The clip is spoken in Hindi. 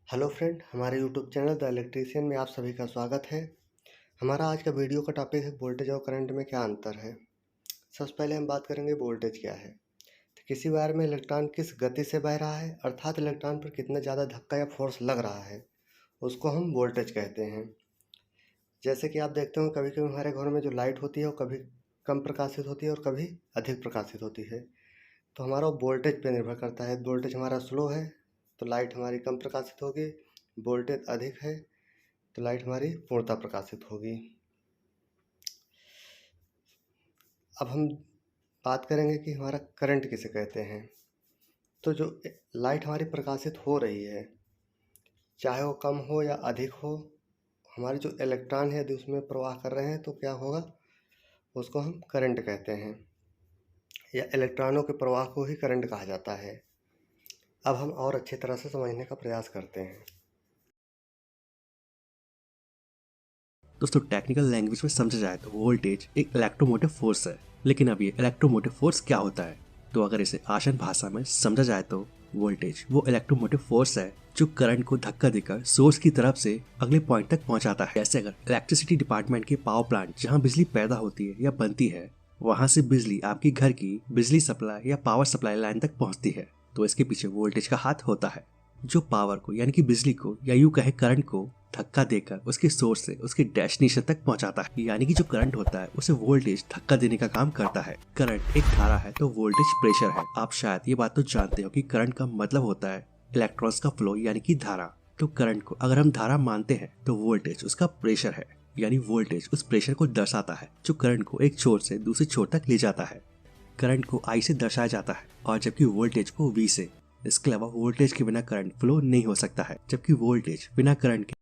हेलो फ्रेंड, हमारे यूट्यूब चैनल द इलेक्ट्रीशियन में आप सभी का स्वागत है। हमारा आज का वीडियो का टॉपिक है वोल्टेज और करंट में क्या अंतर है। सबसे पहले हम बात करेंगे वोल्टेज क्या है। तो किसी वायर में इलेक्ट्रॉन किस गति से बह रहा है, अर्थात इलेक्ट्रॉन पर कितना ज़्यादा धक्का या फोर्स लग रहा है, उसको हम वोल्टेज कहते हैं। जैसे कि आप देखते हो कभी कभी हमारे घर में जो लाइट होती है वो कभी कम प्रकाशित होती है और कभी अधिक प्रकाशित होती है। तो हमारा वोल्टेज पे निर्भर करता है। वोल्टेज हमारा स्लो है तो लाइट हमारी कम प्रकाशित होगी, वोल्टेज अधिक है तो लाइट हमारी पूर्णतः प्रकाशित होगी। अब हम बात करेंगे कि हमारा करंट किसे कहते हैं। तो जो लाइट हमारी प्रकाशित हो रही है, चाहे वो कम हो या अधिक हो, हमारे जो इलेक्ट्रॉन है यदि उसमें प्रवाह कर रहे हैं तो क्या होगा, उसको हम करंट कहते हैं, या इलेक्ट्रॉनों के प्रवाह को ही करंट कहा जाता है। अब हम और अच्छी तरह से समझने का प्रयास करते हैं। दोस्तों टेक्निकल लैंग्वेज में समझा जाए तो वोल्टेज एक इलेक्ट्रोमोटिव फोर्स है। लेकिन अब ये इलेक्ट्रोमोटिव फोर्स क्या होता है, तो अगर इसे आसान भाषा में समझा जाए तो वोल्टेज वो इलेक्ट्रोमोटिव फोर्स है जो करंट को धक्का देकर सोर्स की तरफ से अगले पॉइंट तक पहुंचाता है। जैसे अगर इलेक्ट्रिसिटी डिपार्टमेंट के पावर प्लांट जहां बिजली पैदा होती है या बनती है, वहां से बिजली आपकी घर की बिजली सप्लाई या पावर सप्लाई लाइन तक पहुंचती है, तो इसके पीछे वोल्टेज का हाथ होता है जो पावर को यानी कि बिजली को या यूं कहे करंट को धक्का देकर उसके सोर्स से उसके डेस्टिनेशन तक पहुंचाता है। यानी कि जो करंट होता है उसे वोल्टेज धक्का देने का काम करता है। करंट एक धारा है तो वोल्टेज प्रेशर है। आप शायद ये बात तो जानते हो कि करंट का मतलब होता है इलेक्ट्रॉन्स का फ्लो यानी कि धारा। तो करंट को अगर हम धारा मानते हैं तो वोल्टेज उसका प्रेशर है, यानी वोल्टेज उस प्रेशर को दर्शाता है जो करंट को एक छोर से दूसरे छोर तक ले जाता है। करंट को I से दर्शाया जाता है और जबकि वोल्टेज को V से। इसके अलावा वोल्टेज के बिना करंट फ्लो नहीं हो सकता है, जबकि वोल्टेज बिना करंट के